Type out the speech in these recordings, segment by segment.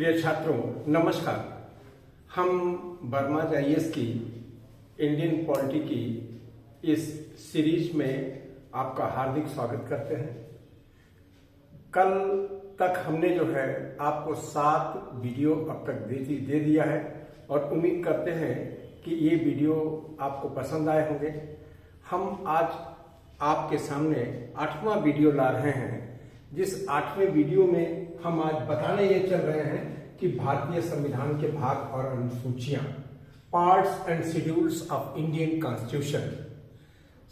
प्रिय छात्रों, नमस्कार। हम वर्मा आईएएस की इंडियन पॉलिटी की इस सीरीज में आपका हार्दिक स्वागत करते हैं। कल तक हमने जो है आपको 7 वीडियो अब तक दे दिया है और उम्मीद करते हैं कि ये वीडियो आपको पसंद आए होंगे। हम आज आपके सामने 8वां वीडियो ला रहे हैं, जिस 8वें वीडियो में हम आज बताने ये चल रहे हैं कि भारतीय संविधान के भाग और अनुसूचियां, parts and schedules of Indian constitution.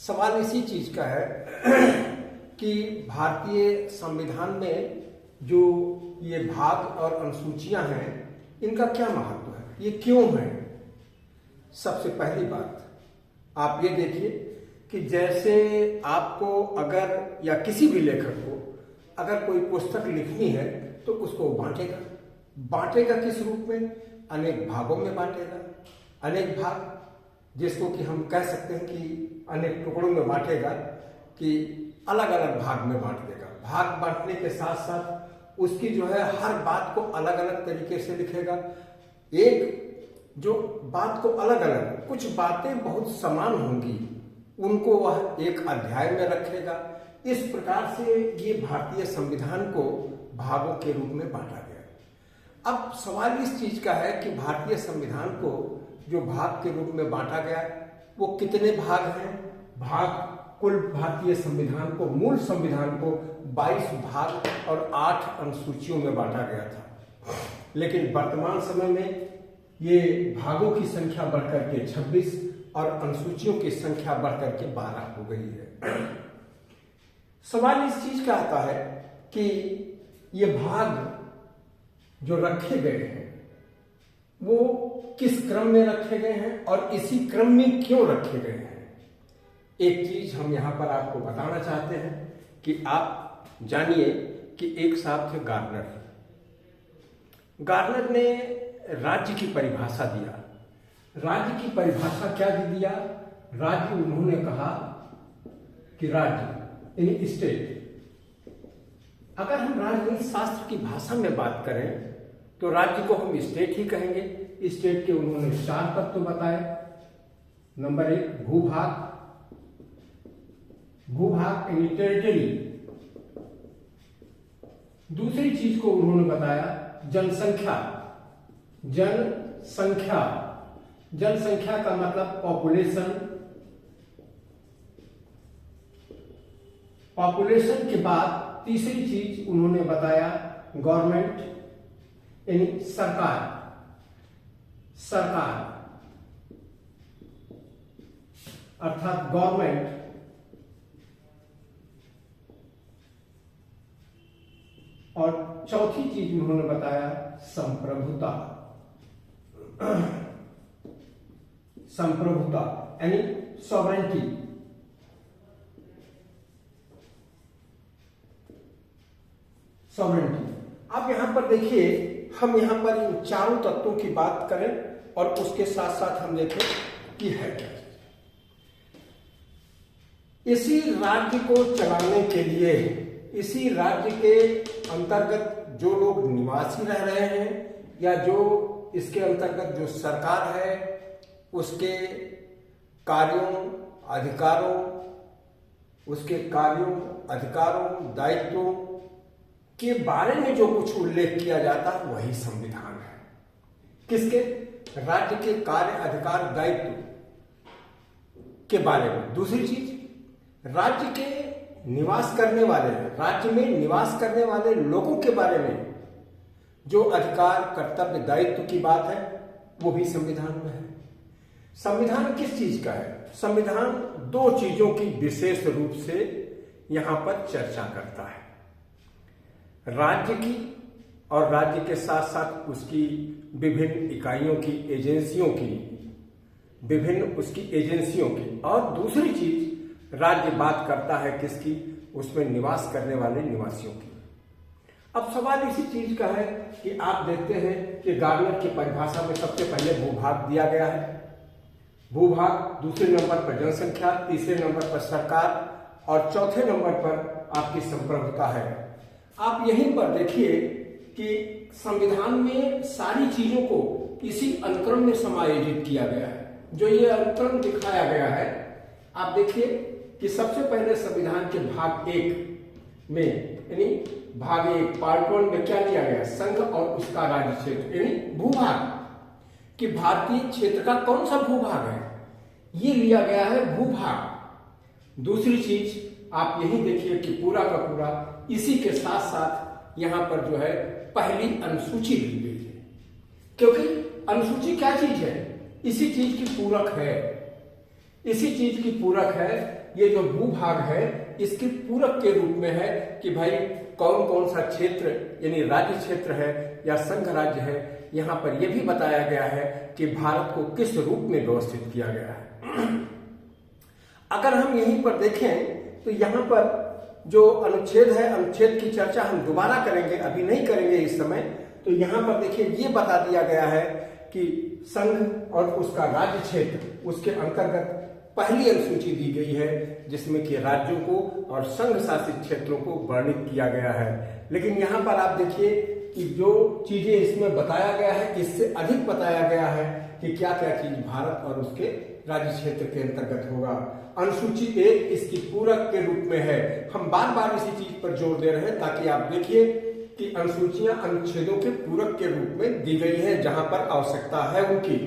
सवाल इसी चीज का है कि भारतीय संविधान में जो ये भाग और अनुसूचियां हैं, इनका क्या महत्व है, ये क्यों है। सबसे पहली बात आप ये देखिए कि जैसे आपको अगर या किसी भी लेखक को अगर कोई पुस्तक लिखनी है तो उसको बांटेगा किस रूप में? अनेक भागों में बांटेगा। अनेक भाग जिसको कि हम कह सकते हैं कि अनेक टुकड़ों में बांटेगा, कि अलग अलग भाग में बांट देगा। भाग बांटने के साथ साथ उसकी जो है हर बात को अलग अलग तरीके से लिखेगा। एक जो बात को अलग अलग, कुछ बातें बहुत समान होंगी, उनको वह एक अध्याय में रखेगा। इस प्रकार से ये भारतीय संविधान को भागों के रूप में बांटा गया। अब सवाल इस चीज का है कि भारतीय संविधान को जो भाग के रूप में बांटा गया, वो कितने भाग हैं? कुल भारतीय संविधान को, मूल संविधान को 22 भाग और 8 अनुसूचियों में बांटा गया था। लेकिन वर्तमान समय में ये भागों की संख्या बढ़कर के 26 और अनुसूचियों की संख्या बढ़कर के 12 हो गई है। सवाल इस चीज का आता है कि ये भाग जो रखे गए हैं वो किस क्रम में रखे गए हैं और इसी क्रम में क्यों रखे गए हैं। एक चीज हम यहां पर आपको बताना चाहते हैं कि आप जानिए कि एक साहब थे गार्नर ने राज्य की परिभाषा दिया। राज्य की परिभाषा क्या दिया? राज्य उन्होंने कहा कि राज्य यानी स्टेट। अगर हम राजनीति शास्त्र की भाषा में बात करें तो राज्य को हम स्टेट ही कहेंगे। स्टेट के उन्होंने 4 तत्व बताए। नंबर 1 भूभाग यानी टेरिटरी। दूसरी चीज को उन्होंने बताया जनसंख्या का मतलब पॉपुलेशन के बाद तीसरी चीज उन्होंने बताया गवर्नमेंट यानी सरकार। अर्थात गवर्नमेंट। और चौथी चीज उन्होंने बताया संप्रभुता यानी सॉवरेंटी। अब यहां पर देखिए, हम यहां पर इन चारों तत्वों की बात करें और उसके साथ साथ हम देखें कि है क्या। इसी राज्य को चलाने के लिए, इसी राज्य के अंतर्गत जो लोग निवासी रह रहे हैं या जो इसके अंतर्गत जो सरकार है, उसके अधिकारों, दायित्वों के बारे में जो कुछ उल्लेख किया जाता है वही संविधान है। किसके? राज्य के कार्य, अधिकार, दायित्व के बारे में। दूसरी चीज, राज्य के निवास करने वाले, राज्य में निवास करने वाले लोगों के बारे में जो अधिकार, कर्तव्य, दायित्व की बात है, वो भी संविधान में है। संविधान किस चीज का है? संविधान 2 चीजों की विशेष रूप से यहां पर चर्चा करता है, राज्य की और राज्य के साथ साथ उसकी विभिन्न इकाइयों की, एजेंसियों की। और दूसरी चीज, राज्य बात करता है किसकी? उसमें निवास करने वाले निवासियों की। अब सवाल इसी चीज का है कि आप देखते हैं कि गार्नर की परिभाषा में सबसे पहले भूभाग दिया गया है। भूभाग, दूसरे नंबर पर जनसंख्या, तीसरे नंबर पर सरकार और चौथे नंबर पर आपकी संप्रभुता है। आप यहीं पर देखिए कि संविधान में सारी चीजों को इसी अनुक्रम में समायोजित किया गया है। जो ये अनुक्रम दिखाया गया है, आप देखिए कि सबसे पहले संविधान के भाग 1 में, यानी भाग 1 पार्ट 1 में क्या किया गया, संघ और उसका राज्य क्षेत्र यानी भूभाग, कि भारतीय क्षेत्र का कौन सा भूभाग है, ये लिया गया है भूभाग। दूसरी चीज आप यही देखिए कि पूरा का पूरा इसी के साथ साथ यहां पर जो है पहली अनुसूची दी गई है, क्योंकि अनुसूची क्या चीज है, इसी चीज की पूरक है, इसी चीज की पूरक है। ये जो भूभाग है इसके पूरक के रूप में है कि भाई कौन कौन सा क्षेत्र यानी राज्य क्षेत्र है या संघ राज्य है। यहां पर यह भी बताया गया है कि भारत को किस रूप में व्यवस्थित किया गया है। अगर हम यहीं पर देखें तो यहां पर जो अनुच्छेद है, अनुच्छेद की चर्चा हम दोबारा करेंगे, अभी नहीं करेंगे इस समय। तो यहां पर देखिए ये बता दिया गया है कि संघ और उसका राज्य क्षेत्र, उसके अंतर्गत पहली अनुसूची दी गई है जिसमें कि राज्यों को और संघ शासित क्षेत्रों को वर्णित किया गया है। लेकिन यहां पर आप देखिए कि जो चीजें इसमें बताया गया है इससे अधिक बताया गया है कि क्या क्या चीज भारत और उसके राज्य क्षेत्र के अंतर्गत होगा। अनुसूची 1 इसकी पूरक के रूप में है। हम बार बार इसी चीज पर जोर दे रहे हैं ताकि आप देखिए कि अनुसूचियां अनुच्छेदों के पूरक के रूप में दी गई है जहां पर आवश्यकता है उनकी।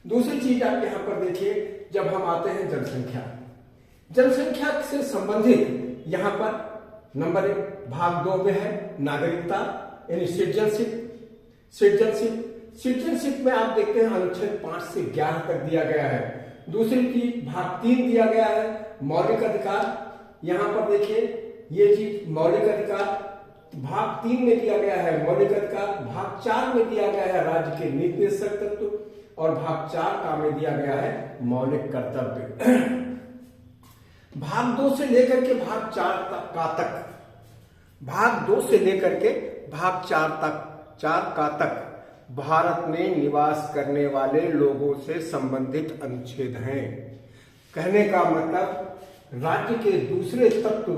दूसरी चीज आप यहां पर देखिए, जब हम आते हैं जनसंख्या, जनसंख्या से संबंधित यहां पर नंबर 1 भाग 2 में है नागरिकता यानी सिटीजनशिप। सिटीजनशिप में आप देखते हैं अनुच्छेद 5 से 11 तक दिया गया है। दूसरी चीज भाग 3 दिया गया है मौलिक अधिकार। यहां पर देखिए ये चीज मौलिक अधिकार भाग 3 में दिया गया है मौलिक अधिकार। भाग 4 में दिया गया है राज्य के नीति निर्देशक तत्व और भाग 4 का में दिया गया है मौलिक कर्तव्य। भाग 2 से लेकर के भाग 4 तक, भाग 2 से लेकर के भाग 4 तक भारत में निवास करने वाले लोगों से संबंधित अनुच्छेद हैं। कहने का मतलब राज्य के दूसरे तत्व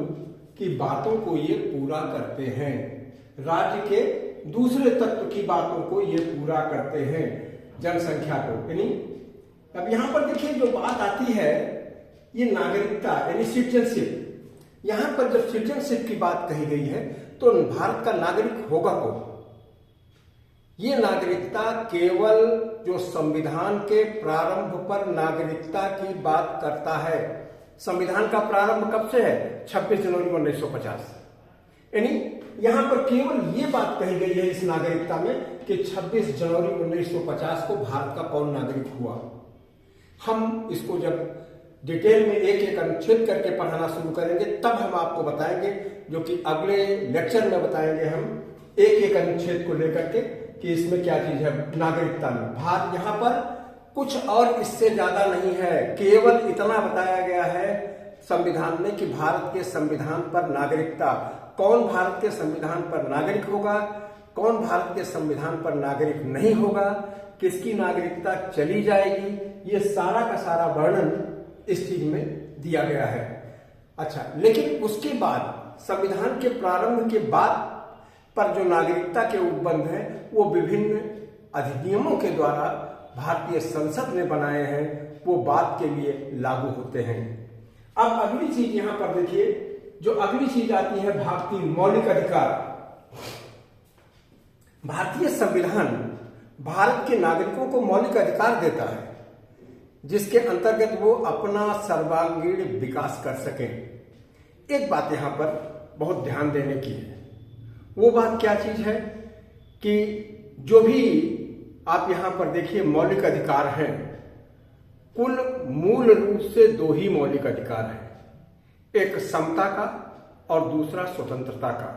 की बातों को ये पूरा करते हैं, राज्य के दूसरे तत्व की बातों को ये पूरा करते हैं जनसंख्या को। यानी अब यहां पर देखिए जो बात आती है ये नागरिकता यानी सिटीजनशिप। यहां पर जब सिटीजनशिप की बात कही गई है तो भारत का नागरिक होगा कौन? ये नागरिकता केवल जो संविधान के प्रारंभ पर नागरिकता की बात करता है। संविधान का प्रारंभ कब से है? 26 जनवरी 1950। यानी यहां पर केवल ये बात कही गई है इस नागरिकता में कि 26 जनवरी 1950 को भारत का कौन नागरिक हुआ। हम इसको जब डिटेल में एक एक अनुच्छेद करके पढ़ाना शुरू करेंगे तब हम आपको बताएंगे, जो कि अगले लेक्चर में बताएंगे हम एक एक अनुच्छेद को लेकर के कि इसमें क्या चीज है नागरिकता में। भारत यहां पर कुछ और इससे ज्यादा नहीं है, केवल इतना बताया गया है संविधान में कि भारत के संविधान पर नागरिकता, कौन भारत के संविधान पर नागरिक होगा, कौन भारत के संविधान पर नागरिक नहीं होगा, किसकी नागरिकता चली जाएगी, ये सारा का सारा वर्णन इस चीज में दिया गया है। अच्छा, लेकिन उसके बाद संविधान के प्रारंभ के बाद पर जो नागरिकता के उपबंध हैं वो विभिन्न अधिनियमों के द्वारा भारतीय संसद ने बनाए हैं, वो बात के लिए लागू होते हैं। अब अगली चीज यहां पर देखिए, जो अगली चीज आती है भाग 3 मौलिक अधिकार। भारतीय संविधान भारत के नागरिकों को मौलिक अधिकार देता है जिसके अंतर्गत वो अपना सर्वांगीण विकास कर सकें। एक बात यहां पर बहुत ध्यान देने की है, वो बात क्या चीज है कि जो भी आप यहां पर देखिए मौलिक अधिकार हैं, कुल मूल रूप से 2 ही मौलिक अधिकार हैं, एक समता का और दूसरा स्वतंत्रता का।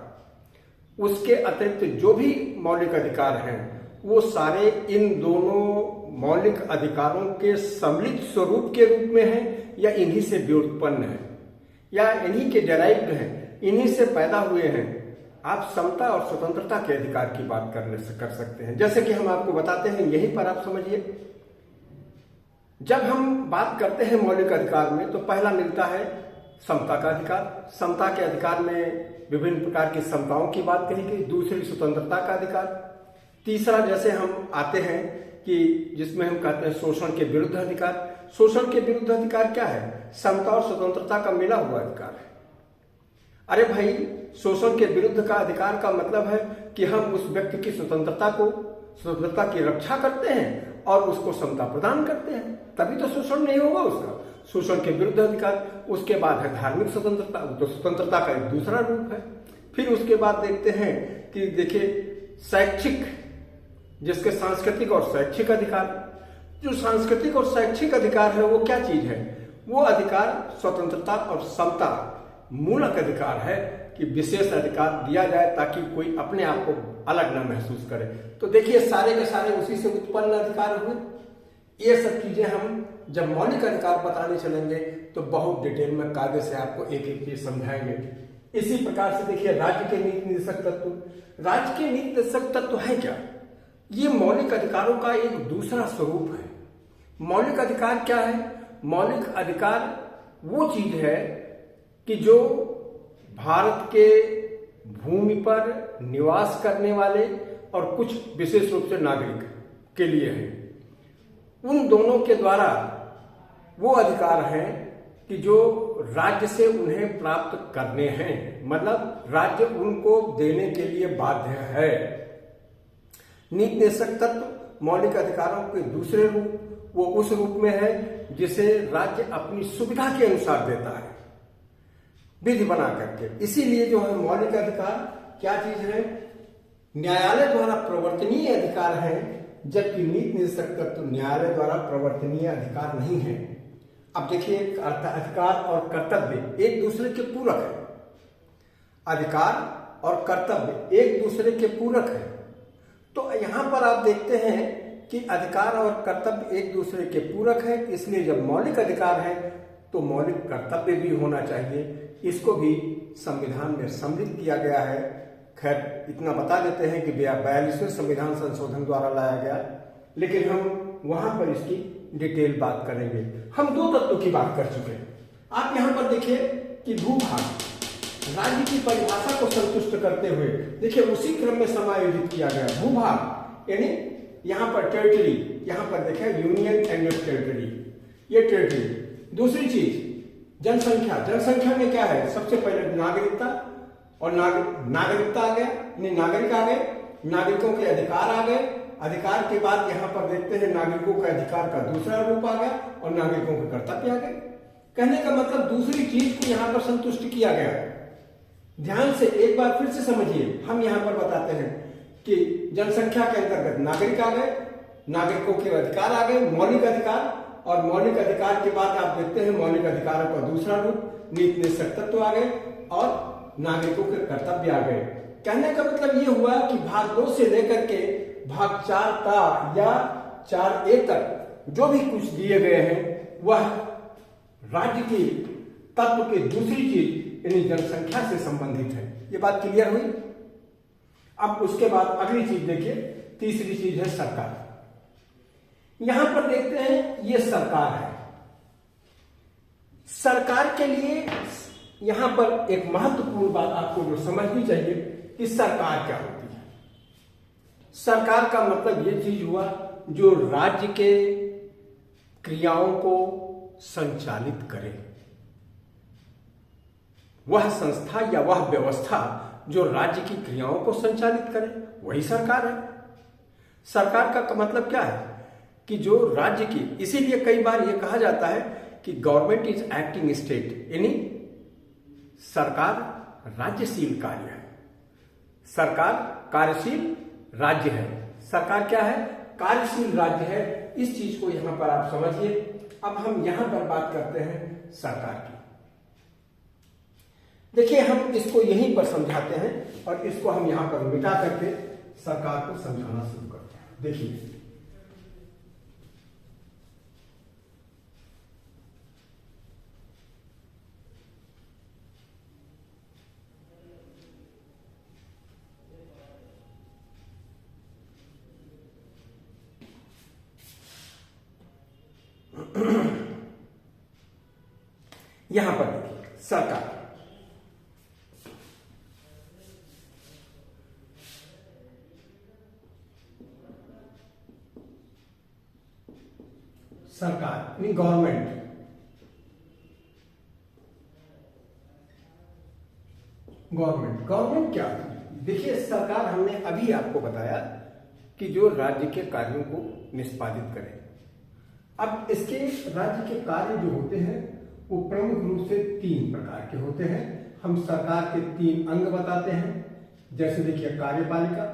उसके अतिरिक्त जो भी मौलिक अधिकार हैं वो सारे इन दोनों मौलिक अधिकारों के सम्मिलित स्वरूप के रूप में हैं या इन्हीं से व्युत्पन्न है या इन्हीं के डेराइव्ड हैं, इन्हीं से पैदा हुए हैं। आप समता और स्वतंत्रता के अधिकार की बात कर सकते हैं। जैसे कि हम आपको बताते हैं, यहीं पर आप समझिए, जब हम बात करते हैं मौलिक अधिकार में तो पहला मिलता है समता का अधिकार। समता के अधिकार में विभिन्न प्रकार की समताओं की बात कही गई। दूसरी स्वतंत्रता का अधिकार। तीसरा जैसे हम आते हैं कि जिसमें हम कहते हैं शोषण के विरुद्ध अधिकार। शोषण के विरुद्ध अधिकार क्या है? समता और स्वतंत्रता का मिला हुआ अधिकार है। अरे भाई, शोषण के विरुद्ध का अधिकार का मतलब है कि हम उस व्यक्ति की स्वतंत्रता की रक्षा करते हैं और उसको समता प्रदान करते हैं, तभी तो शोषण नहीं होगा उसका। शोषण के विरुद्ध अधिकार। उसके बाद है धार्मिक स्वतंत्रता, तो स्वतंत्रता का एक दूसरा रूप है। फिर उसके बाद देखते हैं कि देखिए शैक्षिक, जिसके सांस्कृतिक और शैक्षिक अधिकार। जो सांस्कृतिक और शैक्षिक अधिकार है वो क्या चीज है? वो अधिकार स्वतंत्रता और समता मूलक अधिकार है कि विशेष अधिकार दिया जाए ताकि कोई अपने आप को अलग न महसूस करे। तो देखिए सारे के सारे उसी से उत्पन्न अधिकार हुए। ये सब चीजें हम जब मौलिक अधिकार बताने चलेंगे तो बहुत डिटेल में कायदे से आपको एक एक चीज समझाएंगे। इसी प्रकार से देखिए राज्य के नीति निर्देशक तत्व। राज्य के नीति निर्देशक तत्व है क्या? ये मौलिक अधिकारों का एक दूसरा स्वरूप है। मौलिक अधिकार क्या है? मौलिक अधिकार वो चीज है कि जो भारत के भूमि पर निवास करने वाले और कुछ विशेष रूप से नागरिक के लिए है। उन दोनों के द्वारा वो अधिकार हैं कि जो राज्य से उन्हें प्राप्त करने हैं, मतलब राज्य उनको देने के लिए बाध्य है। नीति निर्देशक तत्व मौलिक अधिकारों के दूसरे रूप, वो उस रूप में है जिसे राज्य अपनी सुविधा के अनुसार देता है, विधि बना करके। इसीलिए जो है मौलिक अधिकार क्या चीज है? न्यायालय द्वारा प्रवर्तनीय अधिकार है, जबकि नीति निर्देशक तत्व न्यायालय द्वारा प्रवर्तनीय अधिकार नहीं है। अब देखिए अधिकार और कर्तव्य एक दूसरे के पूरक है। अधिकार और कर्तव्य एक दूसरे के पूरक है। तो यहां पर आप देखते हैं कि अधिकार और कर्तव्य एक दूसरे के पूरक है, इसलिए जब मौलिक अधिकार है तो मौलिक कर्तव्य भी होना चाहिए। इसको भी संविधान में सम्मिलित किया गया है। खैर इतना बता देते हैं कि 42वें संविधान संशोधन द्वारा लाया गया, लेकिन हम वहां पर इसकी डिटेल बात करेंगे। हम दो तत्वों की बात कर चुके हैं। आप यहां पर देखिए कि भूभाग राज्य की परिभाषा को संतुष्ट करते हुए देखिए उसी क्रम में समायोजित किया गया। भूभाग यानी यहां पर टेरिटरी, यहां पर देखिए यूनियन एंड टेरिटरी, ये टेरिटरी। दूसरी चीज जनसंख्या। जनसंख्या में क्या है? सबसे पहले नागरिकता, और नागरिकता आ गया, नागरिक आ गए, नागरिकों के अधिकार आ गए। अधिकार के बाद यहां पर देखते हैं नागरिकों के अधिकार का दूसरा रूप आ गया और नागरिकों के कर्तव्य आ गए। कहने का मतलब दूसरी चीज को यहां पर संतुष्ट किया गया। ध्यान से एक बार फिर से समझिए, हम यहां पर बताते हैं कि जनसंख्या के अंतर्गत नागरिक आ गए, नागरिकों के अधिकार आ गए, मौलिक अधिकार, और मौलिक अधिकार के बाद आप देखते हैं मौलिक अधिकारों का दूसरा रूप नीति निर्देशक तत्व आ गए और नागरिकों के कर्तव्य आ गए। कहने का मतलब ये हुआ कि भाग 2 से लेकर के भाग 4 का या 4A तक जो भी कुछ दिए गए हैं वह राज्य की तत्व की दूसरी चीज यानी जनसंख्या से संबंधित है। ये बात क्लियर हुई? अब उसके बाद अगली चीज देखिए, तीसरी चीज है सरकार। यहां पर देखते हैं ये सरकार है। सरकार के लिए यहां पर एक महत्वपूर्ण बात आपको जो समझनी चाहिए कि सरकार क्या होती है। सरकार का मतलब ये चीज हुआ जो राज्य के क्रियाओं को संचालित करे। वह संस्था या वह व्यवस्था जो राज्य की क्रियाओं को संचालित करे वही सरकार है। सरकार का मतलब क्या है कि जो राज्य की, इसीलिए कई बार यह कहा जाता है कि गवर्नमेंट इज एक्टिंग स्टेट, यानी सरकार राज्यशील कार्य है। सरकार कार्यशील राज्य है। सरकार क्या है? कार्यशील राज्य है। इस चीज को यहां पर आप समझिए। अब हम यहां पर बात करते हैं सरकार की। देखिए हम इसको यहीं पर समझाते हैं और इसको हम यहां पर मिटा करके सरकार को समझाना शुरू करते हैं। देखिए यहां पर देखिए सरकार। सरकार यानी गवर्नमेंट। गवर्नमेंट क्या है? देखिए, सरकार हमने अभी आपको बताया कि जो राज्य के कार्यों को निष्पादित करे। अब इसके राज्य के कार्य जो होते हैं वो प्रमुख रूप से 3 प्रकार के होते हैं। हम सरकार के 3 अंग बताते हैं। जैसे देखिए, कार्यपालिका,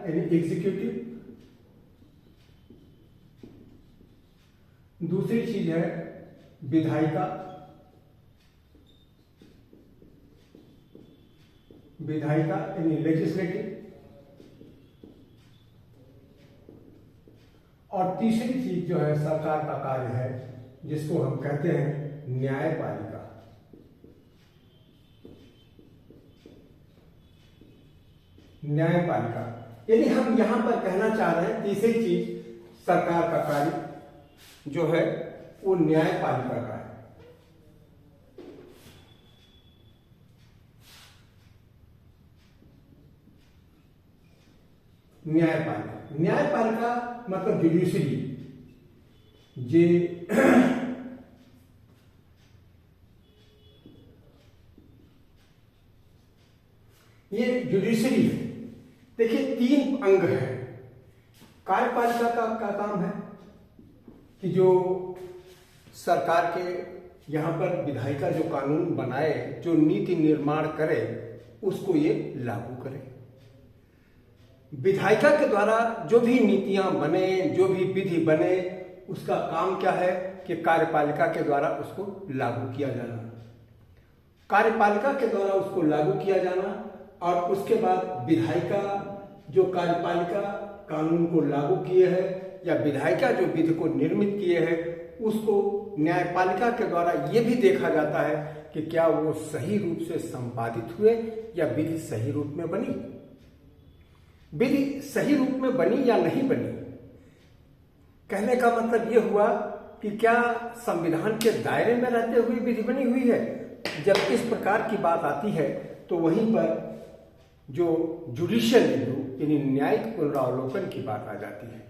यानी एग्जीक्यूटिव। दूसरी चीज है विधायिका, यानी लेजिस्लेटिव। और तीसरी चीज जो है सरकार का कार्य है, जिसको हम कहते हैं न्यायपालिका। यानी हम यहां पर कहना चाह रहे हैं, तीसरी चीज सरकार का कार्य जो है वो न्यायपालिका का है। न्यायपालिका मतलब जुडिशरी। ये जुडिशरी है। देखिए, 3 अंग है। कार्यपालिका का काम है कि जो सरकार के यहां पर विधायिका जो कानून बनाए, जो नीति निर्माण करे, उसको ये लागू करे। विधायिका के द्वारा जो भी नीतियां बने, जो भी विधि बने, उसका काम क्या है कि कार्यपालिका के द्वारा उसको लागू किया जाना। कार्यपालिका के द्वारा उसको लागू किया जाना और उसके बाद विधायिका जो कार्यपालिका कानून को लागू किए है या विधायिका जो विधि को निर्मित किए है, उसको न्यायपालिका के द्वारा ये भी देखा जाता है कि क्या वो सही रूप से संपादित हुए या विधि सही रूप में बनी। विधि सही रूप में बनी या नहीं बनी, कहने का मतलब ये हुआ कि क्या संविधान के दायरे में रहते हुए विधि बनी हुई है। जब इस प्रकार की बात आती है तो वहीं पर जो जुडिशियल रिव्यू यानी न्यायिक पुनरावलोकन की बात आ जाती है।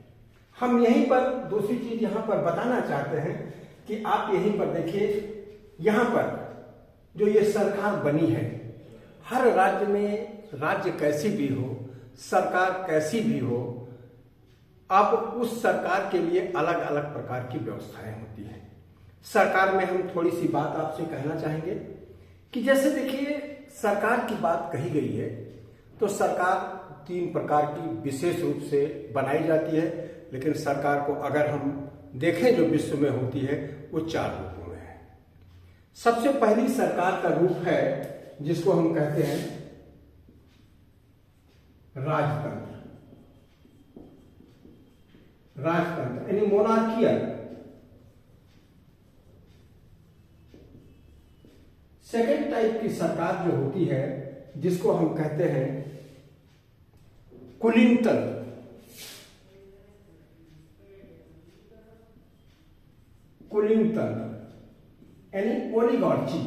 हम यहीं पर दूसरी चीज यहां पर बताना चाहते हैं कि आप यहीं पर देखिए, यहां पर जो ये सरकार बनी है, हर राज्य में, राज्य कैसी भी हो, सरकार कैसी भी हो, अब उस सरकार के लिए अलग अलग प्रकार की व्यवस्थाएं होती हैं। सरकार में हम थोड़ी सी बात आपसे कहना चाहेंगे कि जैसे देखिए, सरकार की बात कही गई है तो सरकार 3 प्रकार की विशेष रूप से बनाई जाती है, लेकिन सरकार को अगर हम देखें जो विश्व में होती है वो 4 रूपों में है। सबसे पहली सरकार का रूप है जिसको हम कहते हैं राजतंत्र यानी मोनार्कियल। सेकेंड टाइप की सरकार जो होती है जिसको हम कहते हैं कुलीन तंत्र यानी ओलिगार्ची।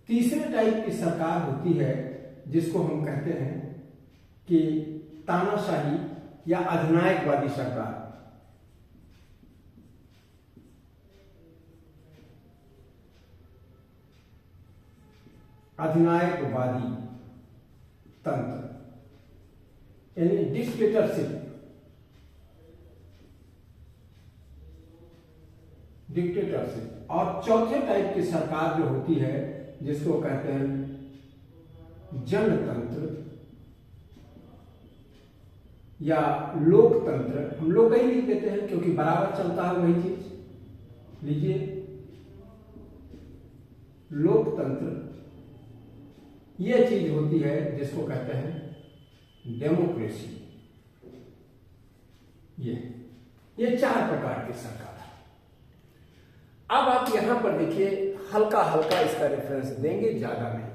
तीसरे टाइप की सरकार होती है जिसको हम कहते हैं कि तानाशाही या अधिनायकवादी सरकार। अधिनायकवादी तंत्र यानी डिक्टेटरशिप। और चौथे टाइप की सरकार जो होती है जिसको कहते हैं जनतंत्र या लोकतंत्र। हम लोग ही लिख देते हैं क्योंकि बराबर चलता है वही चीज। लीजिए, लोकतंत्र यह चीज होती है जिसको कहते हैं डेमोक्रेसी। ये 4 प्रकार की सरकार है। अब आप यहां पर देखिए, हल्का हल्का इसका रेफरेंस देंगे, ज्यादा नहीं।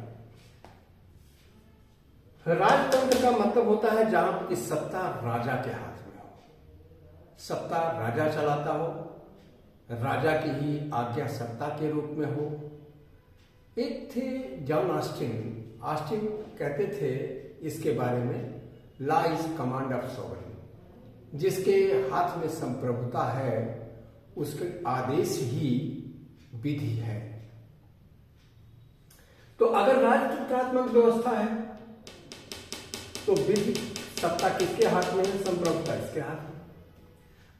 राजतंत्र का मतलब होता है जहां की सत्ता राजा के हाथ में हो, सत्ता राजा चलाता हो, राजा की ही आज्ञा सत्ता के रूप में हो। एक थे जॉन ऑस्टिन, ऑस्टिन कहते थे इसके बारे में, law is command of sovereign, जिसके हाथ में संप्रभुता है उसके आदेश ही विधि है। तो अगर राजतंत्रात्मक व्यवस्था है तो विधि सत्ता किसके हाथ में है? संप्रभुता इसके हाथ में।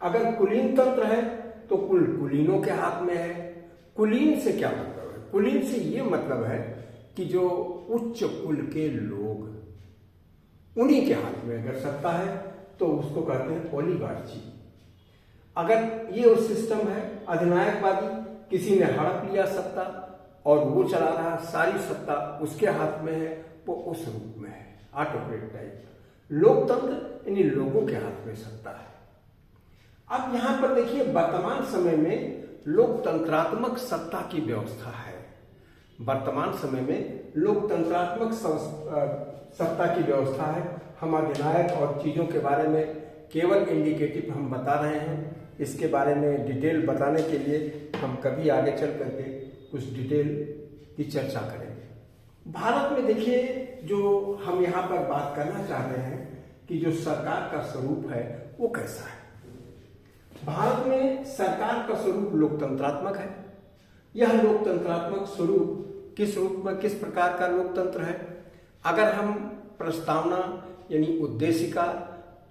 अगर कुलीन तंत्र है तो कुल कुलीनों के हाथ में है। कुलीन से क्या मतलब है? कुलीन से ये मतलब है कि जो उच्च कुल के लोग, उन्हीं के हाथ में अगर सत्ता है तो उसको कहते हैं ओलिगार्ची। अगर ये उस सिस्टम है अधिनायकवादी, किसी ने हड़प लिया सत्ता और वो चला रहा, सारी सत्ता उसके हाथ में है, वो उस रूप में है, ऑटोक्रेट टाइप। लोकतंत्र यानी लोगों के हाथ में सत्ता है। अब यहां पर देखिए, वर्तमान समय में लोकतंत्रात्मक सत्ता की व्यवस्था है। वर्तमान समय में लोकतंत्रात्मक सत्ता की व्यवस्था है। हम अधिनायक और चीजों के बारे में केवल इंडिकेटिव हम बता रहे हैं। इसके बारे में डिटेल बताने के लिए हम कभी आगे चल करके कुछ डिटेल की चर्चा करेंगे। भारत में देखिए, जो हम यहाँ पर बात करना चाह रहे हैं कि जो सरकार का स्वरूप है वो कैसा है। भारत में सरकार का स्वरूप लोकतंत्रात्मक है। यह लोकतंत्रात्मक स्वरूप किस रूप में, किस प्रकार का लोकतंत्र है? अगर हम प्रस्तावना यानी उद्देशिका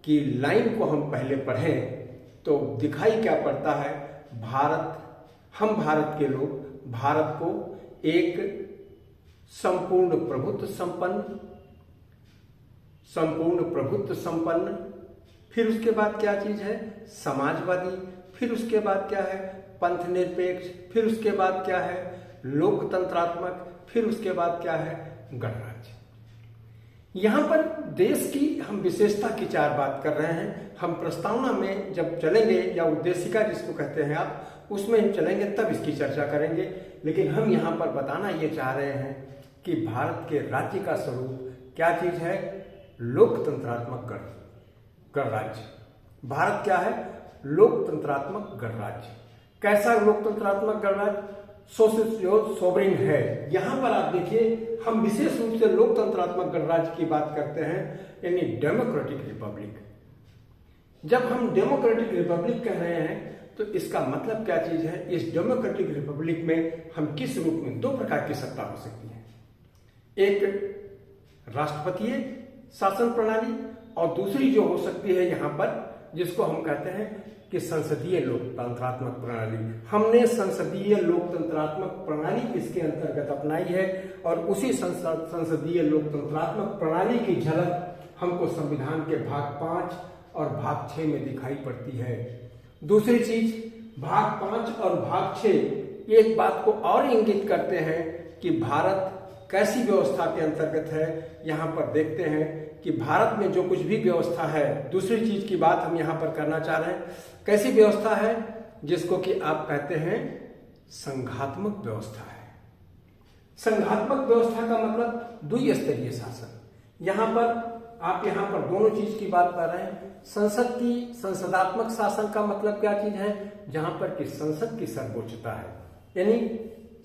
की लाइन को हम पहले पढ़ें तो दिखाई क्या पड़ता है? हम भारत के लोग भारत को एक संपूर्ण प्रभुत्व संपन्न, फिर उसके बाद क्या चीज है? समाजवादी, फिर उसके बाद क्या है? पंथ निरपेक्ष, फिर उसके बाद क्या है? लोकतंत्रात्मक, फिर उसके बाद क्या है? गणराज्य। यहां पर देश की हम विशेषता की चार बात कर रहे हैं। हम प्रस्तावना में जब चलेंगे या उद्देशिका जिसको कहते हैं आप, उसमें हम चलेंगे तब इसकी चर्चा करेंगे। लेकिन हम यहां पर बताना ये चाह रहे हैं कि भारत के राज्य का स्वरूप क्या चीज है? लोकतंत्रात्मक गणराज्य। भारत क्या है? लोकतंत्रात्मक गणराज्य। कैसा लोकतंत्रात्मक गणराज्य? सोवरेन है। यहां पर आप देखिए, हम विशेष रूप से लोकतंत्रात्मक गणराज्य की बात करते हैं, यानी डेमोक्रेटिक रिपब्लिक। जब हम डेमोक्रेटिक रिपब्लिक कह रहे हैं तो इसका मतलब क्या चीज है? इस डेमोक्रेटिक रिपब्लिक में हम किस रूप में, दो प्रकार की सत्ता हो सकती है। एक राष्ट्रपतीय शासन प्रणाली और दूसरी जो हो सकती है यहां पर, जिसको हम कहते हैं कि संसदीय लोकतंत्रात्मक प्रणाली। हमने संसदीय लोकतंत्रात्मक प्रणाली इसके अंतर्गत अपनाई है और उसी संसदीय लोकतंत्रात्मक प्रणाली की झलक हमको संविधान के भाग 5 और भाग 6 में दिखाई पड़ती है। दूसरी चीज, भाग 5 और भाग 6 एक बात को और इंगित करते हैं कि भारत कैसी व्यवस्था के अंतर्गत है। यहां पर देखते हैं कि भारत में जो कुछ भी व्यवस्था है, दूसरी चीज की बात हम यहां पर करना चाह रहे हैं, कैसी व्यवस्था है? जिसको कि आप कहते हैं संघात्मक व्यवस्था है। संघात्मक व्यवस्था का मतलब द्विस्तरीय शासन। यहां पर आप यहां पर दोनों चीज की बात कर रहे हैं। संसदात्मक शासन का मतलब क्या चीज है? जहां पर कि संसद की सर्वोच्चता है। यानी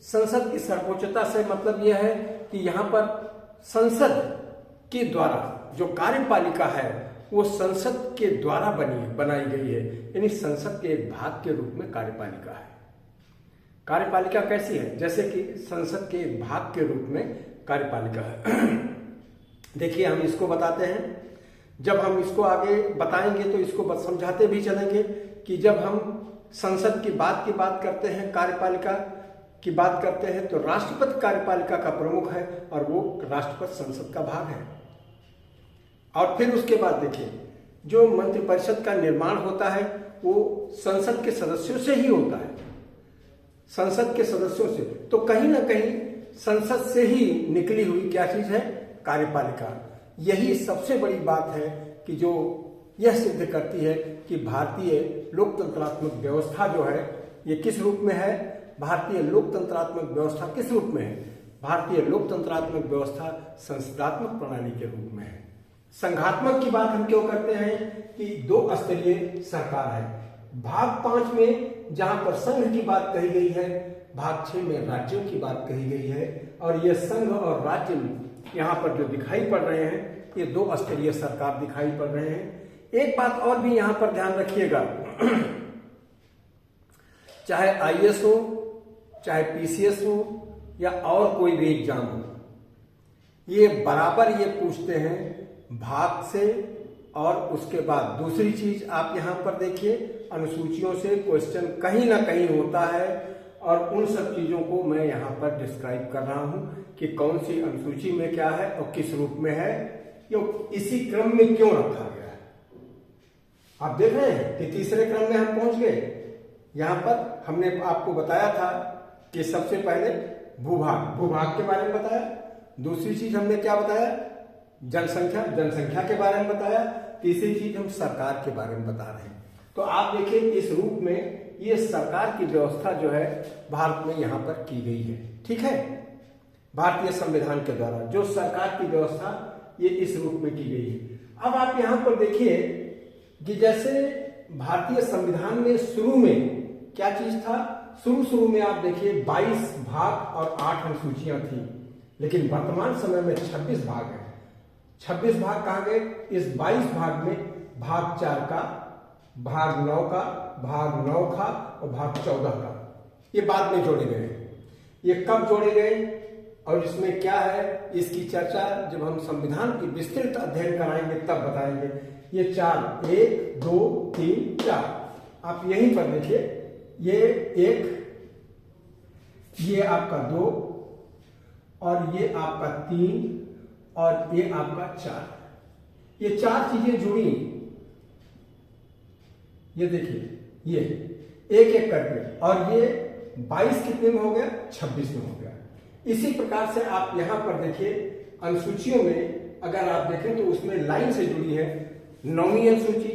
संसद की सर्वोच्चता से मतलब यह है कि यहां पर संसद के द्वारा जो कार्यपालिका है वो संसद के द्वारा बनाई गई है। यानी संसद के एक भाग के रूप में कार्यपालिका है। कार्यपालिका कैसी है? जैसे कि संसद के एक भाग के रूप में कार्यपालिका है। देखिए, हम इसको बताते हैं। जब हम इसको आगे बताएंगे तो इसको समझाते भी चलेंगे कि जब हम संसद की बात करते हैं, कार्यपालिका की बात करते हैं, तो राष्ट्रपति कार्यपालिका का प्रमुख है और वो राष्ट्रपति संसद का भाग है। और फिर उसके बाद देखिए, जो मंत्रिपरिषद का निर्माण होता है वो संसद के सदस्यों से ही होता है। संसद के सदस्यों से, तो कहीं ना कहीं संसद से ही निकली हुई क्या चीज है? कार्यपालिका। यही सबसे बड़ी बात है कि जो यह सिद्ध करती है कि भारतीय लोकतंत्रात्मक व्यवस्था जो है ये किस रूप में है? भारतीय लोकतंत्रात्मक व्यवस्था किस रूप में है? भारतीय लोकतंत्रात्मक व्यवस्था संसदात्मक प्रणाली के रूप में है। संघात्मक की बात हम क्यों करते हैं कि 2 स्तरीय सरकार है। भाग 5 में जहां पर संघ की बात कही गई है, भाग 6 में राज्यों की बात कही गई है, और ये संघ और राज्य यहाँ पर जो दिखाई पड़ रहे हैं ये 2 स्तरीय सरकार दिखाई पड़ रहे हैं। एक बात और भी यहाँ पर ध्यान रखिएगा, चाहे आईएएस हो, चाहे पीसीएस हो या और कोई भी एग्जाम हो, ये बराबर ये पूछते हैं भाग से, और उसके बाद दूसरी चीज आप यहाँ पर देखिए अनुसूचियों से क्वेश्चन कहीं ना कहीं होता है, और उन सब चीजों को मैं यहाँ पर डिस्क्राइब कर रहा हूँ कि कौन सी अनुसूची में क्या है और किस रूप में है, ये इसी क्रम में क्यों रखा गया है। आप देख रहे हैं कि तीसरे क्रम में हम पहुंच गए। यहाँ पर हमने आपको बताया था कि सबसे पहले भूभाग के बारे में बताया, दूसरी चीज हमने क्या बताया, जनसंख्या के बारे में बताया, तीसरी चीज हम सरकार के बारे में बता रहे हैं। तो आप देखिए इस रूप में ये सरकार की व्यवस्था जो है भारत में यहाँ पर की गई है। ठीक है, भारतीय संविधान के द्वारा जो सरकार की व्यवस्था ये इस रूप में की गई है। अब आप यहाँ पर देखिए कि जैसे भारतीय संविधान में शुरू में क्या चीज था, शुरू में आप देखिए 22 भाग और 8 अनुसूचियां थी, लेकिन वर्तमान समय में 26 भाग है। 26 भाग कहाँ गए? इस 22 भाग में भाग 4 का, भाग 9 का, भाग 9 का और भाग 14 का, ये बाद में जोड़े गए। ये कब जोड़े गए और इसमें क्या है, इसकी चर्चा जब हम संविधान की विस्तृत अध्ययन कराएंगे तब बताएंगे। ये 4, 1, 2, 3, 4, आप यहीं पर देखिए, ये 1, ये आपका 2 और ये आपका 3 और ये आपका 4, ये 4 चीजें जुड़ी। ये देखिए ये एक एक करके, और ये 22 कितने में हो गया, 26 में हो गया। इसी प्रकार से आप यहां पर देखिए अनुसूचियों में अगर आप देखें तो उसमें लाइन से जुड़ी है 9वीं अनुसूची,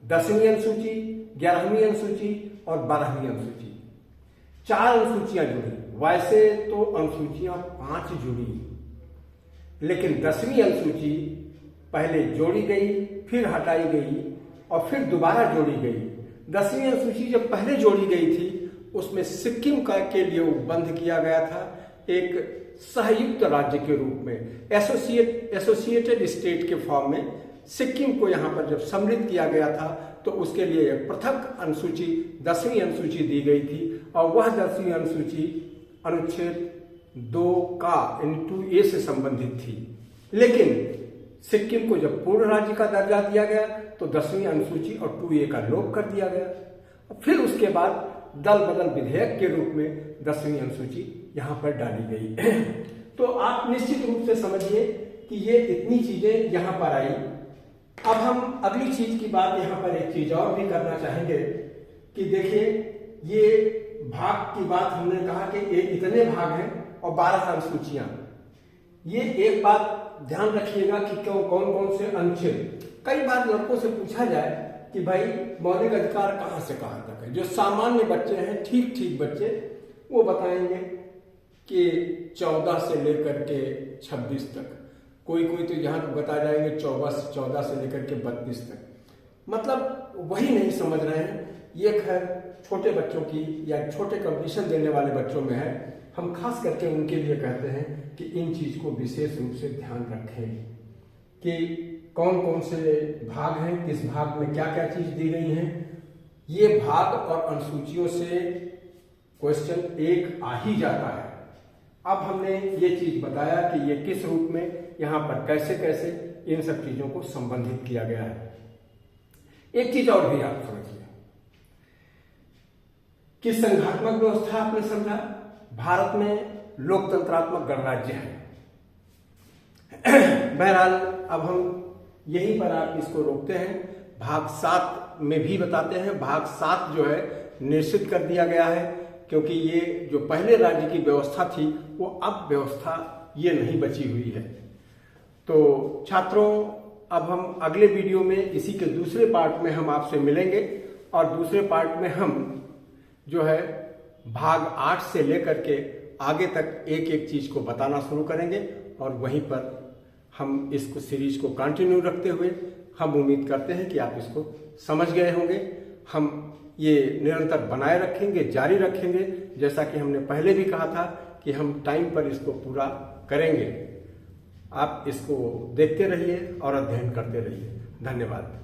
10वीं अनुसूची, 11वीं अनुसूची और 12वीं अनुसूची। 4 अनुसूचियां जुड़ी। वैसे तो अनुसूचियां 5 जुड़ी, लेकिन 10वीं अनुसूची पहले जोड़ी गई, फिर हटाई गई और फिर दोबारा जोड़ी गई। 10वीं अनुसूची जब पहले जोड़ी गई थी उसमें सिक्किम का के लिए बंद किया गया था एक सहयुक्त राज्य के रूप में, एसोसिएटेड स्टेट के फॉर्म में सिक्किम को यहाँ पर जब सम्मिलित किया गया था तो उसके लिए एक पृथक अनुसूची 10वीं अनुसूची दी गई थी, और वह 10वीं अनुसूची अनुच्छेद 2 का (2A) से संबंधित थी। लेकिन सिक्किम को जब पूर्ण राज्य का दर्जा दिया गया तो 10वीं अनुसूची और 2A का लोप कर दिया गया। फिर उसके बाद दल बदल विधेयक के रूप में 10वीं अनुसूची यहाँ पर डाली गई। तो आप निश्चित रूप से समझिए कि ये इतनी चीजें यहाँ पर आई। अब हम अगली चीज की बात यहाँ पर एक चीज और भी करना चाहेंगे कि देखिए ये भाग की बात हमने कहा कि इतने भाग हैं और 12 अनुसूचियां। ये एक बात ध्यान रखिएगा कि क्यों कौन से अनुच्छेद। कई बार लड़कों से पूछा जाए कि भाई मौलिक अधिकार कहाँ से कहाँ तक है। जो सामान्य बच्चे हैं, ठीक बच्चे, वो बताएंगे कि 14 से लेकर के 26 तक, कोई तो यहाँ बता जाएंगे 14 से लेकर के 32 तक। मतलब वही नहीं समझ रहे हैं। ये खैर छोटे बच्चों की या छोटे कंपटीशन देने वाले बच्चों में है। हम खास करके उनके लिए कहते हैं कि इन चीज को विशेष रूप से ध्यान रखें कि कौन से भाग हैं, किस भाग में क्या क्या चीज दी गई है। ये भाग और अनुसूचियों से क्वेश्चन एक आ ही जाता है। अब हमने ये चीज बताया कि ये किस रूप में यहाँ पर कैसे इन सब चीजों को संबंधित किया गया है। एक चीज और भी आप समझिए कि संघात्मक व्यवस्था आपने समझा, भारत में लोकतंत्रात्मक गणराज्य है। बहरहाल अब हम यहीं पर आप इसको रोकते हैं। भाग 7 में भी बताते हैं। भाग 7 जो है निश्चित कर दिया गया है, क्योंकि ये जो पहले राज्य की व्यवस्था थी वो अब व्यवस्था ये नहीं बची हुई है। तो छात्रों, अब हम अगले वीडियो में इसी के दूसरे पार्ट में हम आपसे मिलेंगे, और दूसरे पार्ट में हम जो है भाग 8 से लेकर के आगे तक एक एक चीज को बताना शुरू करेंगे और वहीं पर हम इसको सीरीज को कंटिन्यू रखते हुए हम उम्मीद करते हैं कि आप इसको समझ गए होंगे। हम ये निरंतर बनाए रखेंगे, जारी रखेंगे, जैसा कि हमने पहले भी कहा था कि हम टाइम पर इसको पूरा करेंगे। आप इसको देखते रहिए और अध्ययन करते रहिए। धन्यवाद।